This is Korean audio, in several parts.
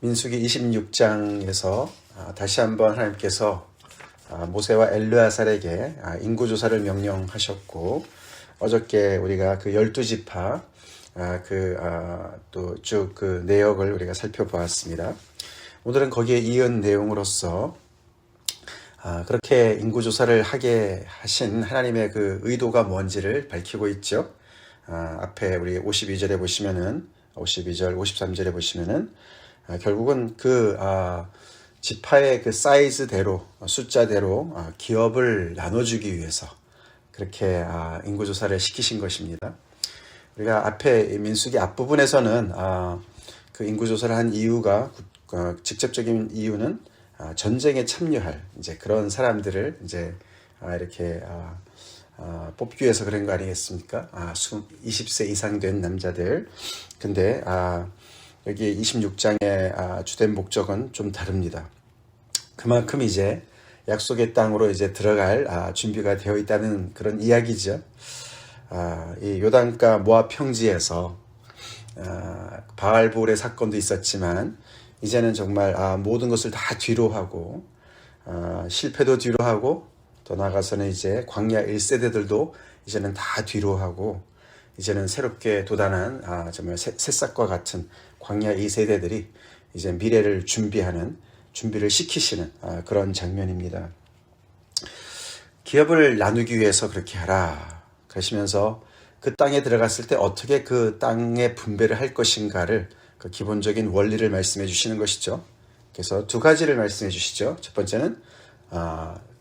민수기 26장에서 다시 한번 하나님께서 모세와 엘르아살에게 인구조사를 명령하셨고, 어저께 우리가 그 12지파 또 쭉 그 내역을 우리가 살펴보았습니다. 오늘은 거기에 이은 내용으로서 그렇게 인구조사를 하게 하신 하나님의 그 의도가 뭔지를 밝히고 있죠. 앞에 우리 52절에 보시면은 52절, 53절에 보시면은 결국은 그 지파의 그 사이즈대로 숫자대로 기업을 나눠주기 위해서 그렇게 인구조사를 시키신 것입니다. 우리가 앞에 민수기 앞부분에서는 그 인구조사를 한 이유가 직접적인 이유는 전쟁에 참여할 이제 그런 사람들을 이제 이렇게 뽑기 위해서 그런 거 아니겠습니까? 20세 이상 된 남자들. 근데 여기 26장의 주된 목적은 좀 다릅니다. 그만큼 이제 약속의 땅으로 이제 들어갈 준비가 되어 있다는 그런 이야기죠. 이 요단가 모압 평지에서 바알볼의 사건도 있었지만 이제는 정말 모든 것을 다 뒤로 하고 실패도 뒤로 하고 더 나아가서는 이제 광야 1세대들도 이제는 다 뒤로 하고 이제는 새롭게 도단한 정말 새싹과 같은 광야 2세대들이 이제 미래를 준비를 시키시는 그런 장면입니다. 기업을 나누기 위해서 그렇게 하라 그러시면서 그 땅에 들어갔을 때 어떻게 그 땅의 분배를 할 것인가를 그 기본적인 원리를 말씀해 주시는 것이죠. 그래서 두 가지를 말씀해 주시죠. 첫 번째는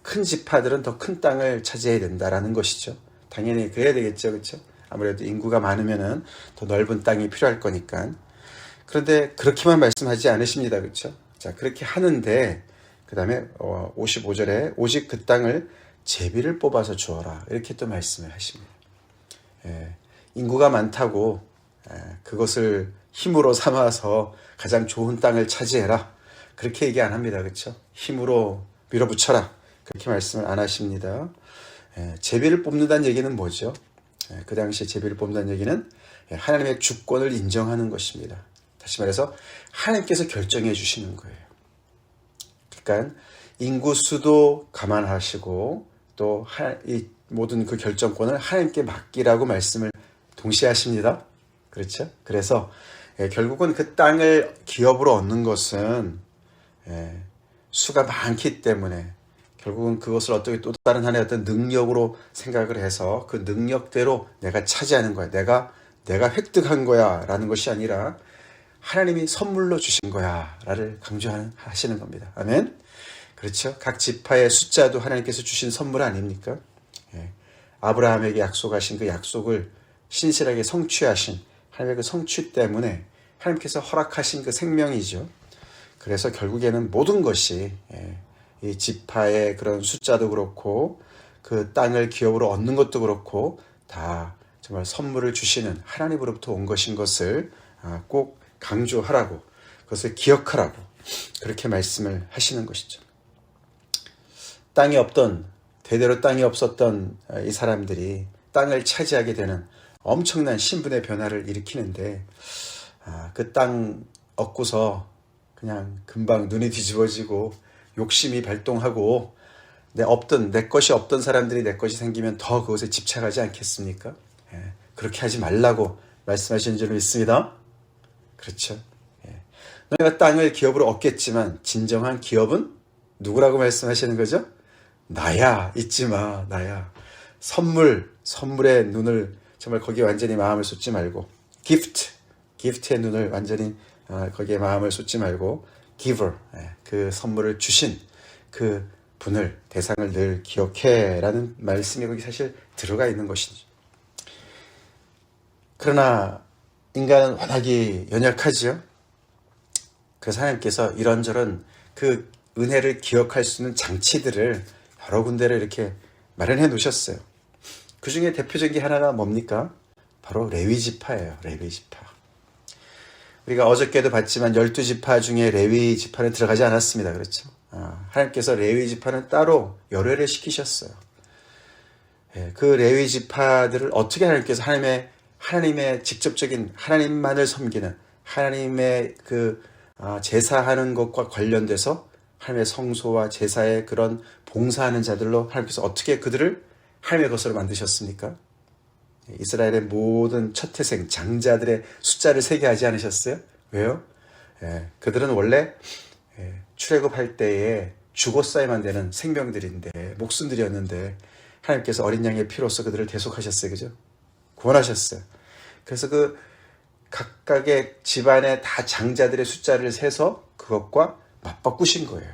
큰 지파들은 더 큰 땅을 차지해야 된다라는 것이죠. 당연히 그래야 되겠죠, 그렇죠? 아무래도 인구가 많으면은 더 넓은 땅이 필요할 거니까. 그런데 그렇게만 말씀하지 않으십니다, 그렇죠? 자, 그렇게 하는데 그 다음에 55절에 오직 그 땅을 제비를 뽑아서 주어라 이렇게 또 말씀을 하십니다. 인구가 많다고 그것을 힘으로 삼아서 가장 좋은 땅을 차지해라 그렇게 얘기 안 합니다, 그렇죠? 힘으로 밀어붙여라 그렇게 말씀을 안 하십니다. 제비를 뽑는다는 얘기는 뭐죠? 그 당시에 제비를 뽑는다는 얘기는 하나님의 주권을 인정하는 것입니다. 다시 말해서 하나님께서 결정해 주시는 거예요. 그러니까 인구 수도 감안하시고 또 이 모든 그 결정권을 하나님께 맡기라고 말씀을 동시에 하십니다. 그렇죠? 그래서 결국은 그 땅을 기업으로 얻는 것은 수가 많기 때문에 결국은 그것을 어떻게 또 다른 하나의 어떤 능력으로 생각을 해서 그 능력대로 내가 차지하는 거야. 내가 획득한 거야 라는 것이 아니라 하나님이 선물로 주신 거야 라를 강조하시는 겁니다. 아멘. 그렇죠. 각 지파의 숫자도 하나님께서 주신 선물 아닙니까? 아브라함에게 약속하신 그 약속을 신실하게 성취하신 하나님의 그 성취 때문에 하나님께서 허락하신 그 생명이죠. 그래서 결국에는 모든 것이 이 지파의 그런 숫자도 그렇고 그 땅을 기업으로 얻는 것도 그렇고 다 정말 선물을 주시는 하나님으로부터 온 것인 것을 꼭 강조하라고 그것을 기억하라고 그렇게 말씀을 하시는 것이죠. 대대로 땅이 없었던 이 사람들이 땅을 차지하게 되는 엄청난 신분의 변화를 일으키는데 그 땅 얻고서 그냥 금방 눈이 뒤집어지고 욕심이 발동하고 내 것이 없던 사람들이 내 것이 생기면 더 그것에 집착하지 않겠습니까? 그렇게 하지 말라고 말씀하신 줄 믿습니다. 그렇죠? 너희가 땅을 기업으로 얻겠지만 진정한 기업은 누구라고 말씀하시는 거죠? 나야, 잊지 마, 나야. 선물의 눈을 정말 거기에 완전히 마음을 쏟지 말고 기프트의 눈을 완전히 거기에 마음을 쏟지 말고 giver, 그 선물을 주신 그 분을 대상을 늘 기억해라는 말씀이 거기 사실 들어가 있는 것이죠. 그러나 인간은 워낙에 연약하지요. 그래서 하나님께서 이런저런 그 은혜를 기억할 수 있는 장치들을 여러 군데를 이렇게 마련해 놓으셨어요. 그 중에 대표적인 게 하나가 뭡니까? 바로 레위지파예요. 레위지파. 우리가 어저께도 봤지만 12지파 중에 레위지파는 들어가지 않았습니다. 그렇죠? 하나님께서 레위지파는 따로 열애를 시키셨어요. 그 레위지파들을 어떻게 하나님께서 하나님의 직접적인 하나님만을 섬기는 하나님의 그 제사하는 것과 관련돼서 하나님의 성소와 제사의 그런 봉사하는 자들로 하나님께서 어떻게 그들을 하나님의 것으로 만드셨습니까? 이스라엘의 모든 첫 태생 장자들의 숫자를 세게 하지 않으셨어요? 왜요? 그들은 원래 출애굽할 때에 죽었어야만 되는 생명들인데, 목숨들이었는데 하나님께서 어린 양의 피로써 그들을 대속하셨어요. 그죠? 구원하셨어요. 그래서 그 각각의 집안의 다 장자들의 숫자를 세서 그것과 맞바꾸신 거예요.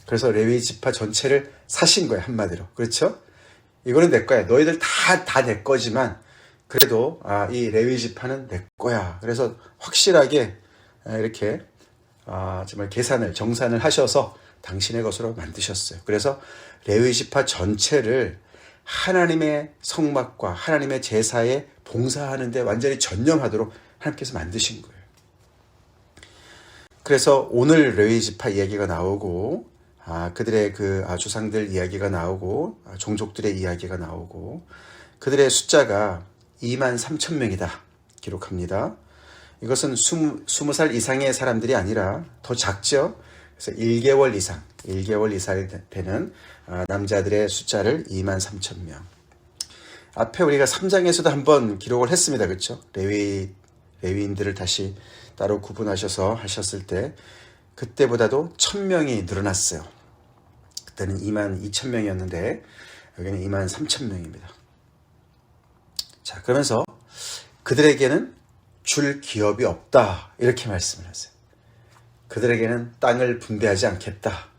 그래서 레위 지파 전체를 사신 거예요. 한마디로. 그렇죠? 이거는 내 거야. 너희들 다 내 거지만 그래도 이 레위 지파는 내 거야. 그래서 확실하게 이렇게 정말 정산을 하셔서 당신의 것으로 만드셨어요. 그래서 레위 지파 전체를 하나님의 성막과 하나님의 제사에 봉사하는 데 완전히 전념하도록 하나님께서 만드신 거예요. 그래서 오늘 레위 지파 이야기가 나오고 그들의 그 조상들 이야기가 나오고 종족들의 이야기가 나오고 그들의 숫자가 23,000명이다 기록합니다. 이것은 20살 이상의 사람들이 아니라 더 작죠. 그래서 1개월 이상 되는 남자들의 숫자를 23,000명. 앞에 우리가 3장에서도 한번 기록을 했습니다. 그렇죠? 레위인들을 다시 따로 구분하셔서 하셨을 때 그때보다도 1,000명이 늘어났어요. 그때는 22,000명이었는데 여기는 23,000명입니다. 자, 그러면서 그들에게는 줄 기업이 없다 이렇게 말씀을 하세요. 그들에게는 땅을 분배하지 않겠다.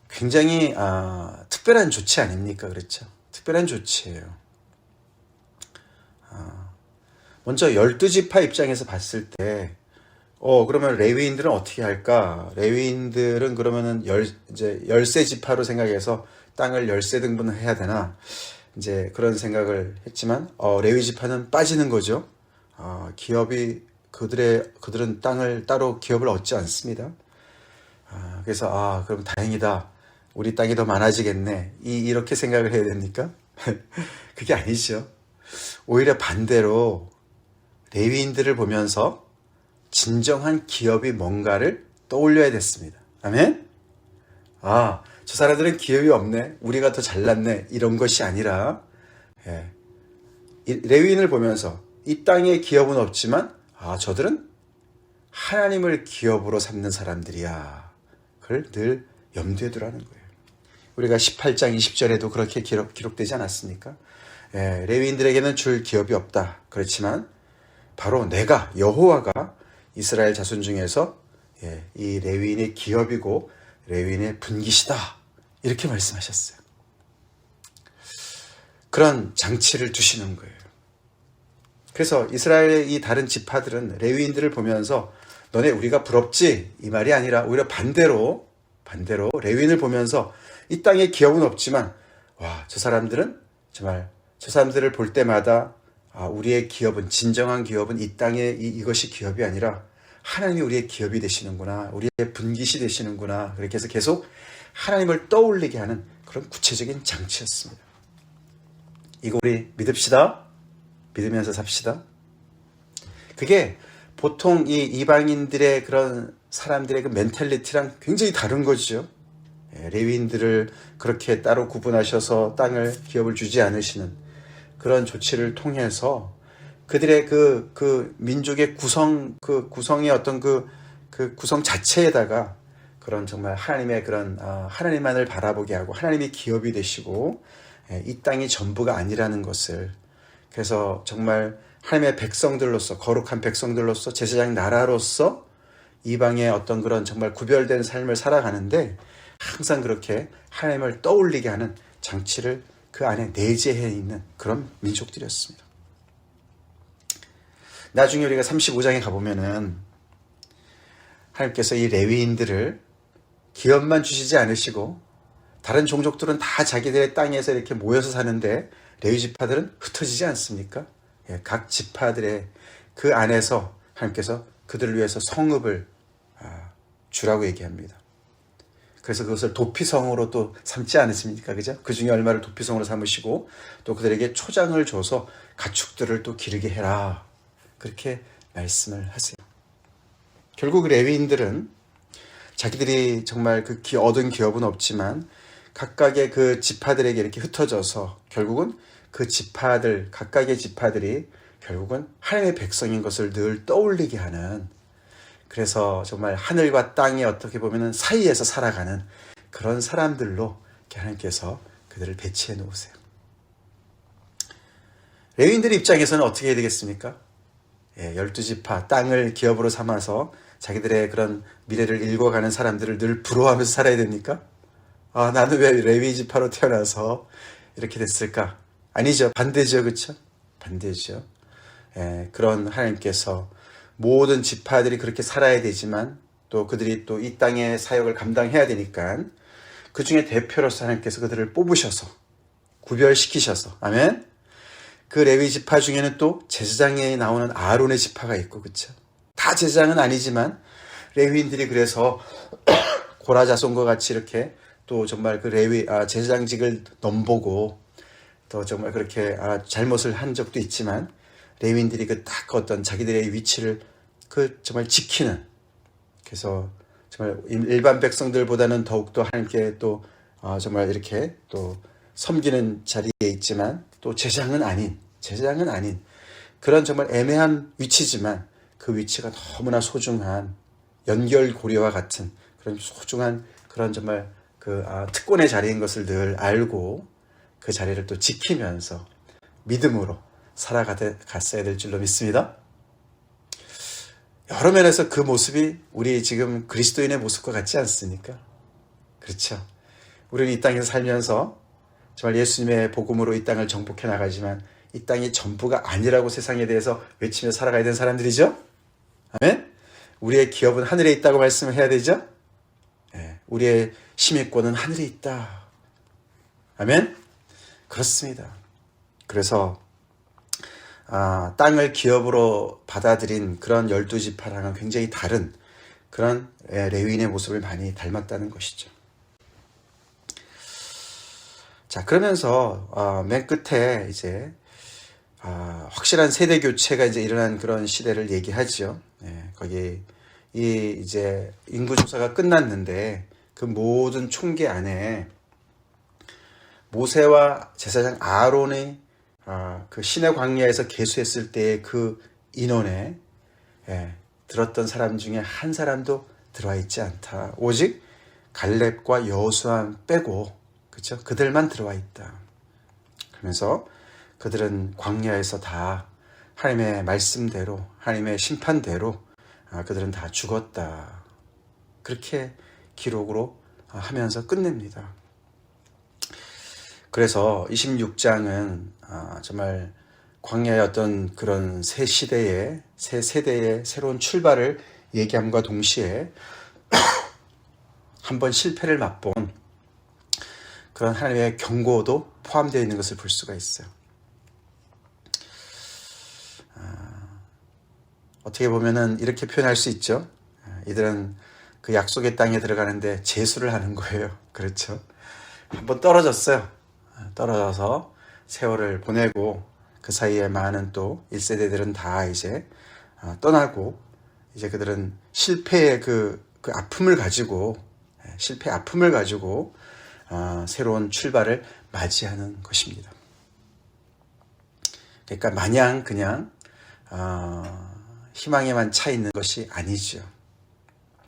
굉장히 특별한 조치 아닙니까? 그렇죠? 특별한 조치예요. 먼저 12지파 입장에서 봤을 때 그러면 레위인들은 어떻게 할까? 레위인들은 그러면은 이제 13지파로 생각해서 땅을 13등분을 해야 되나? 이제 그런 생각을 했지만 레위 지파는 빠지는 거죠. 기업이 그들은 땅을 따로 기업을 얻지 않습니다. 그래서 그럼 다행이다. 우리 땅이 더 많아지겠네. 이렇게 생각을 해야 됩니까? 그게 아니죠. 오히려 반대로 레위인들을 보면서 진정한 기업이 뭔가를 떠올려야 됐습니다. 아멘? 저 사람들은 기업이 없네. 우리가 더 잘났네. 이런 것이 아니라 레위인을 보면서 이 땅에 기업은 없지만 저들은 하나님을 기업으로 삼는 사람들이야. 그걸 늘 염두에 두라는 거예요. 우리가 18장 20절에도 그렇게 기록되지 않았습니까? 레위인들에게는 줄 기업이 없다. 그렇지만 바로 내가 여호와가 이스라엘 자손 중에서 이 레위인의 기업이고 레위인의 분깃이다. 이렇게 말씀하셨어요. 그런 장치를 두시는 거예요. 그래서 이스라엘의 이 다른 지파들은 레위인들을 보면서 너네 우리가 부럽지? 이 말이 아니라 오히려 반대로 레위인을 보면서 이 땅에 기업은 없지만 저 사람들은 정말 저 사람들을 볼 때마다 우리의 기업은 진정한 기업은 이 땅에 이것이 기업이 아니라 하나님이 우리의 기업이 되시는구나. 우리의 분깃이 되시는구나. 그렇게 해서 계속 하나님을 떠올리게 하는 그런 구체적인 장치였습니다. 이거 우리 믿읍시다. 믿으면서 삽시다. 그게 보통 이 이방인들의 그런 사람들의 그 멘탈리티랑 굉장히 다른 거죠. 레위인들을 그렇게 따로 구분하셔서 땅을 기업을 주지 않으시는 그런 조치를 통해서 그들의 그 민족의 구성의 어떤 그 구성 자체에다가 그런 정말 하나님의 그런 하나님만을 바라보게 하고 하나님이 기업이 되시고 이 땅이 전부가 아니라는 것을 그래서 정말 하나님의 백성들로서 거룩한 백성들로서 제사장 나라로서 이방의 어떤 그런 정말 구별된 삶을 살아가는데 항상 그렇게 하나님을 떠올리게 하는 장치를 그 안에 내재해 있는 그런 민족들이었습니다. 나중에 우리가 35장에 가보면은 하나님께서 이 레위인들을 기업만 주시지 않으시고 다른 종족들은 다 자기들의 땅에서 이렇게 모여서 사는데 레위 지파들은 흩어지지 않습니까? 각 지파들의 그 안에서 하나님께서 그들을 위해서 성읍을 주라고 얘기합니다. 그래서 그것을 도피성으로 또 삼지 않으십니까? 그죠? 그 중에 얼마를 도피성으로 삼으시고 또 그들에게 초장을 줘서 가축들을 또 기르게 해라. 그렇게 말씀을 하세요. 결국 레위인들은 자기들이 정말 그 얻은 기업은 없지만 각각의 그 지파들에게 이렇게 흩어져서 결국은 그 지파들, 각각의 지파들이 결국은 하나님의 백성인 것을 늘 떠올리게 하는, 그래서 정말 하늘과 땅이 어떻게 보면 사이에서 살아가는 그런 사람들로 하나님께서 그들을 배치해 놓으세요. 레위인들 입장에서는 어떻게 해야 되겠습니까? 12지파 땅을 기업으로 삼아서 자기들의 그런 미래를 읽어가는 사람들을 늘 부러워하면서 살아야 됩니까? 아, 나는 왜 레위 지파로 태어나서 이렇게 됐을까? 아니죠. 반대죠. 그렇죠? 반대죠. 그런 하나님께서 모든 지파들이 그렇게 살아야 되지만 또 그들이 또 이 땅의 사역을 감당해야 되니까 그 중에 대표로서 하나님께서 그들을 뽑으셔서 구별시키셔서, 아멘. 그 레위 지파 중에는 또 제사장에 나오는 아론의 지파가 있고, 그렇죠? 다 제사장은 아니지만 레위인들이 그래서 고라 자손과 같이 이렇게 또 정말 그 제사장직을 넘보고 또 정말 그렇게 잘못을 한 적도 있지만 레위인들이 그 딱 어떤 자기들의 위치를 그 정말 지키는, 그래서 정말 일반 백성들보다는 더욱더 하나님께 또 정말 이렇게 또 섬기는 자리에 있지만 또 제사장은 아닌 그런 정말 애매한 위치지만 그 위치가 너무나 소중한 연결고리와 같은 그런 소중한 그런 정말 그 특권의 자리인 것을 늘 알고 그 자리를 또 지키면서 믿음으로 살아갔어야 될 줄로 믿습니다. 여러 면에서 그 모습이 우리 지금 그리스도인의 모습과 같지 않습니까? 그렇죠. 우리는 이 땅에서 살면서 정말 예수님의 복음으로 이 땅을 정복해 나가지만 이 땅이 전부가 아니라고 세상에 대해서 외치며 살아가야 되는 사람들이죠. 아멘. 우리의 기업은 하늘에 있다고 말씀을 해야 되죠. 우리의 심의권은 하늘에 있다. 아멘. 그렇습니다. 그래서 땅을 기업으로 받아들인 그런 12지파랑은 굉장히 다른 그런 레위인의 모습을 많이 닮았다는 것이죠. 자, 그러면서 맨 끝에 이제 확실한 세대 교체가 이제 일어난 그런 시대를 얘기하죠. 거기 이제 인구 조사가 끝났는데 그 모든 총계 안에 모세와 제사장 아론의 그 시내 광야에서 계수했을 때의 그 인원에 들었던 사람 중에 한 사람도 들어와 있지 않다. 오직 갈렙과 여호수아 빼고, 그렇죠? 그들만 들어와 있다. 그러면서 그들은 광야에서 다 하나님의 말씀대로, 하나님의 심판대로 그들은 다 죽었다. 그렇게 기록으로 하면서 끝냅니다. 그래서 26장은 정말 광야의 어떤 그런 새 시대의, 새 세대의 새로운 출발을 얘기함과 동시에 한번 실패를 맛본 그런 하나님의 경고도 포함되어 있는 것을 볼 수가 있어요. 어떻게 보면은 이렇게 표현할 수 있죠. 이들은 그 약속의 땅에 들어가는데 재수를 하는 거예요. 그렇죠. 한번 떨어졌어요. 떨어져서 세월을 보내고 그 사이에 많은 또 1세대들은 다 이제 떠나고 이제 그들은 실패의 그 아픔을 가지고 새로운 출발을 맞이하는 것입니다. 그러니까 마냥 그냥 희망에만 차 있는 것이 아니죠.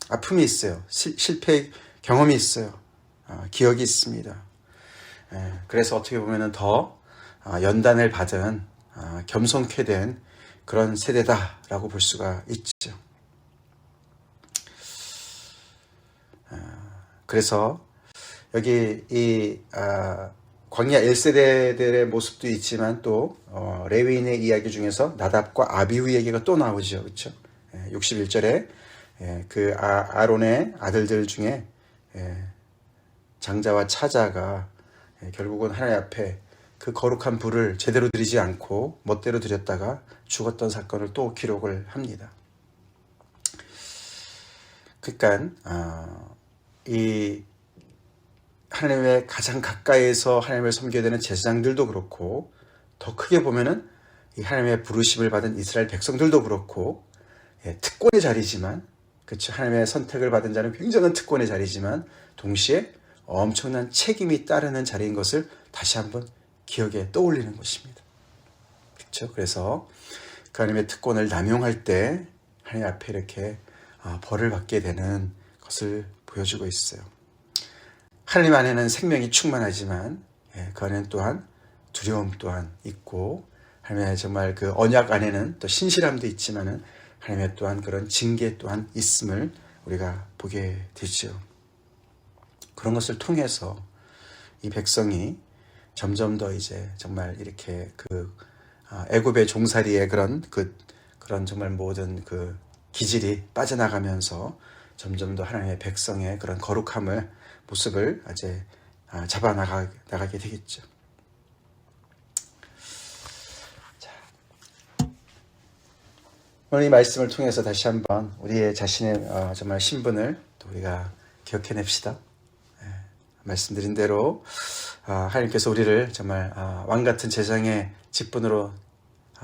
아픔이 있어요. 실패 경험이 있어요. 기억이 있습니다. 그래서 어떻게 보면 더 연단을 받은 겸손케 된 그런 세대다라고 볼 수가 있죠. 그래서 여기 이 광야 1세대들의 모습도 있지만 또 레위인의 이야기 중에서 나답과 아비후 얘기가 또 나오죠. 그렇죠? 61절에 그 아론의 아들들 중에 장자와 차자가 결국은 하나님 앞에 그 거룩한 불을 제대로 드리지 않고 멋대로 드렸다가 죽었던 사건을 또 기록을 합니다. 그러니까 이 하나님의 가장 가까이에서 하나님을 섬겨야 되는 제사장들도 그렇고 더 크게 보면은 이 하나님의 부르심을 받은 이스라엘 백성들도 그렇고 특권의 자리지만, 그렇죠. 하나님의 선택을 받은 자는 굉장한 특권의 자리지만 동시에 엄청난 책임이 따르는 자리인 것을 다시 한번 기억에 떠올리는 것입니다. 그렇죠. 그래서 그 하나님의 특권을 남용할 때 하나님 앞에 이렇게 벌을 받게 되는 것을 보여주고 있어요. 하나님 안에는 생명이 충만하지만 그 안에는 또한 두려움 또한 있고, 하나님의 정말 그 언약 안에는 또 신실함도 있지만은 하나님의 또한 그런 징계 또한 있음을 우리가 보게 되죠. 그런 것을 통해서 이 백성이 점점 더 이제 정말 이렇게 그 애굽의 종살이의 그런 정말 모든 그 기질이 빠져나가면서 점점 더 하나님의 백성의 그런 거룩함을 모습을 이제 나가게 되겠죠. 오늘 이 말씀을 통해서 다시 한번 우리의 자신의 정말 신분을 또 우리가 기억해냅시다. 말씀드린 대로 하나님께서 우리를 정말 왕같은 제장의 직분으로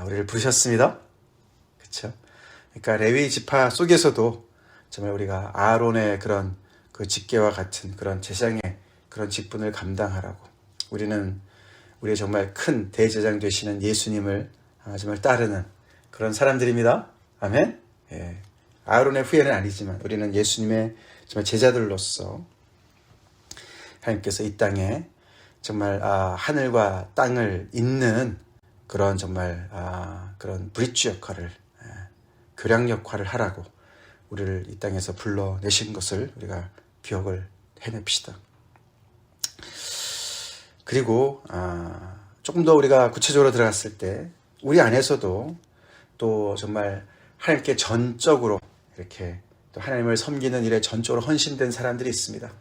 우리를 부르셨습니다. 그렇죠? 그러니까 레위 지파 속에서도 정말 우리가 아론의 그런 그 직계와 같은 그런 제장의 그런 직분을 감당하라고, 우리는 우리의 정말 큰 대제장 되시는 예수님을 정말 따르는 그런 사람들입니다. 아멘. 아론의 후예는 아니지만 우리는 예수님의 정말 제자들로서 하나님께서 이 땅에 정말 하늘과 땅을 잇는 그런 정말 그런 브릿지 역할을, 교량 역할을 하라고 우리를 이 땅에서 불러내신 것을 우리가 기억을 해냅시다. 그리고 조금 더 우리가 구체적으로 들어갔을 때 우리 안에서도 또 정말 하나님께 전적으로 이렇게 또 하나님을 섬기는 일에 전적으로 헌신된 사람들이 있습니다.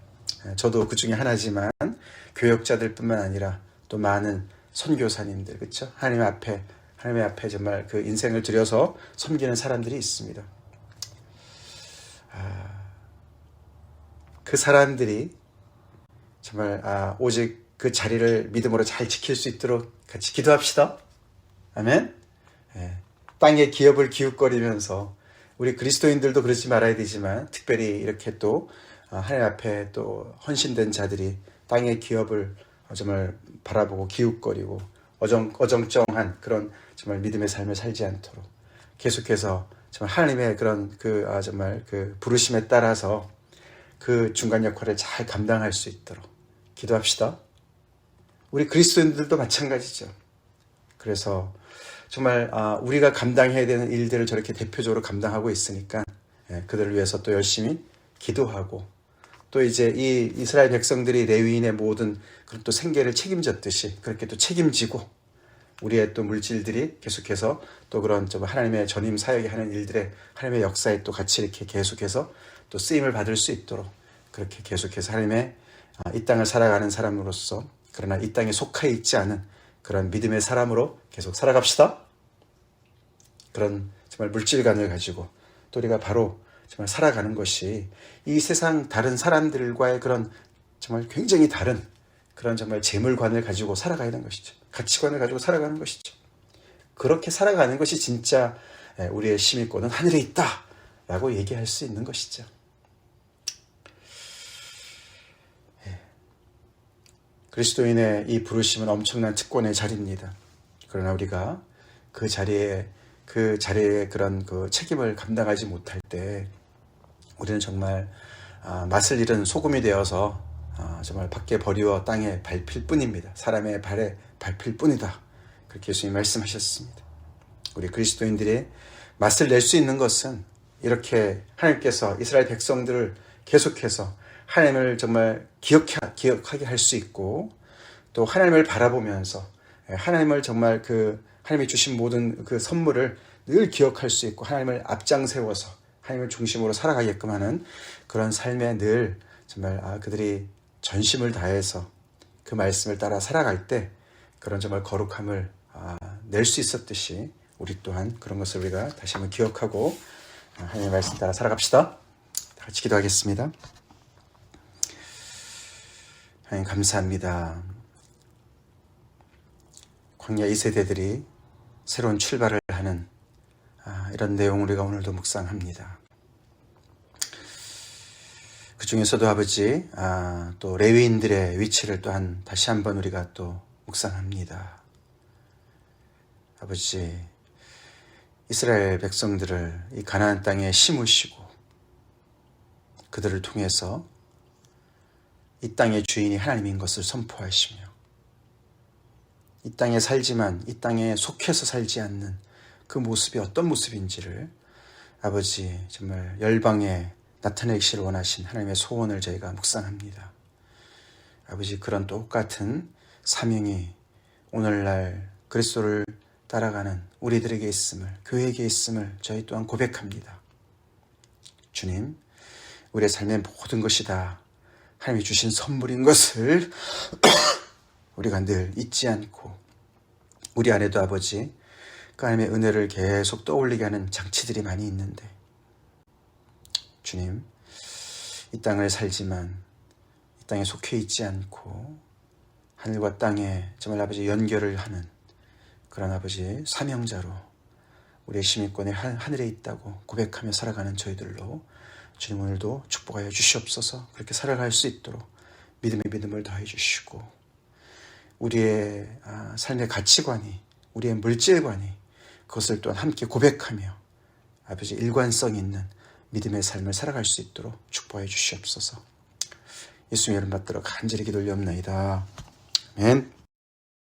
저도 그 중에 하나지만 교역자들뿐만 아니라 또 많은 선교사님들, 그렇죠? 하나님 앞에 정말 그 인생을 들여서 섬기는 사람들이 있습니다. 그 사람들이 정말 오직 그 자리를 믿음으로 잘 지킬 수 있도록 같이 기도합시다. 아멘. 땅의 기업을 기웃거리면서 우리 그리스도인들도 그러지 말아야 되지만 특별히 이렇게 또 하나님 앞에 또 헌신된 자들이 땅의 기업을 정말 바라보고 기웃거리고 어정쩡한 그런 정말 믿음의 삶을 살지 않도록 계속해서 정말 하나님의 그런 정말 그 부르심에 따라서 그 중간 역할을 잘 감당할 수 있도록 기도합시다. 우리 그리스도인들도 마찬가지죠. 그래서 정말 우리가 감당해야 되는 일들을 저렇게 대표적으로 감당하고 있으니까 그들을 위해서 또 열심히 기도하고, 또 이제 이 이스라엘 백성들이 레위인의 모든 그런 또 생계를 책임졌듯이 그렇게 또 책임지고, 우리의 또 물질들이 계속해서 또 그런 좀 하나님의 전임 사역에 하는 일들에 하나님의 역사에 또 같이 이렇게 계속해서 또 쓰임을 받을 수 있도록 그렇게 계속해서 하나님의 이 땅을 살아가는 사람으로서, 그러나 이 땅에 속해 있지 않은 그런 믿음의 사람으로 계속 살아갑시다. 그런 정말 물질관을 가지고 또 우리가 바로 정말 살아가는 것이 이 세상 다른 사람들과의 그런 정말 굉장히 다른 그런 정말 재물관을 가지고 살아가야 하는 것이죠. 가치관을 가지고 살아가는 것이죠. 그렇게 살아가는 것이 진짜 우리의 시민권은 하늘에 있다 라고 얘기할 수 있는 것이죠. 그리스도인의 이 부르심은 엄청난 특권의 자리입니다. 그러나 우리가 그 자리에 그런 그 책임을 감당하지 못할 때 우리는 정말 맛을 잃은 소금이 되어서 정말 밖에 버리워 땅에 밟힐 뿐입니다. 사람의 발에 밟힐 뿐이다. 그렇게 예수님이 말씀하셨습니다. 우리 그리스도인들이 맛을 낼 수 있는 것은 이렇게 하나님께서 이스라엘 백성들을 계속해서 하나님을 정말 기억하게 할 수 있고, 또 하나님을 바라보면서 하나님을 정말 하나님이 주신 모든 그 선물을 늘 기억할 수 있고, 하나님을 앞장 세워서 하나님을 중심으로 살아가게끔 하는 그런 삶에 늘 정말 그들이 전심을 다해서 그 말씀을 따라 살아갈 때 그런 정말 거룩함을 낼 수 있었듯이 우리 또한 그런 것을 우리가 다시 한번 기억하고 하나님의 말씀 따라 살아갑시다. 다 같이 기도하겠습니다. 하나님 감사합니다. 광야 2세대들이 새로운 출발을 하는 이런 내용 우리가 오늘도 묵상합니다. 그 중에서도 아버지 또 레위인들의 위치를 또한 다시 한번 우리가 또 묵상합니다. 아버지, 이스라엘 백성들을 이 가나안 땅에 심으시고 그들을 통해서 이 땅의 주인이 하나님인 것을 선포하시며 이 땅에 살지만 이 땅에 속해서 살지 않는 그 모습이 어떤 모습인지를 아버지 정말 열방에 나타내기를 원하신 하나님의 소원을 저희가 묵상합니다. 아버지, 그런 똑같은 사명이 오늘날 그리스도를 따라가는 우리들에게 있음을, 교회에게 있음을 저희 또한 고백합니다. 주님, 우리의 삶의 모든 것이 다 하나님이 주신 선물인 것을 우리가 늘 잊지 않고 우리 안에도 아버지 그 하나님의 은혜를 계속 떠올리게 하는 장치들이 많이 있는데 주님, 이 땅을 살지만 이 땅에 속해 있지 않고 하늘과 땅에 정말 아버지 연결을 하는 그런 아버지 사명자로 우리의 시민권이 하늘에 있다고 고백하며 살아가는 저희들로 주님 오늘도 축복하여 주시옵소서. 그렇게 살아갈 수 있도록 믿음의 믿음을 더해 주시고 우리의 삶의 가치관이, 우리의 물질관이 그것을 또한 함께 고백하며 아버지 일관성 있는 믿음의 삶을 살아갈 수 있도록 축복해 주시옵소서. 예수님 이름 받들어 간절히 기도 올리옵나이다. 아멘.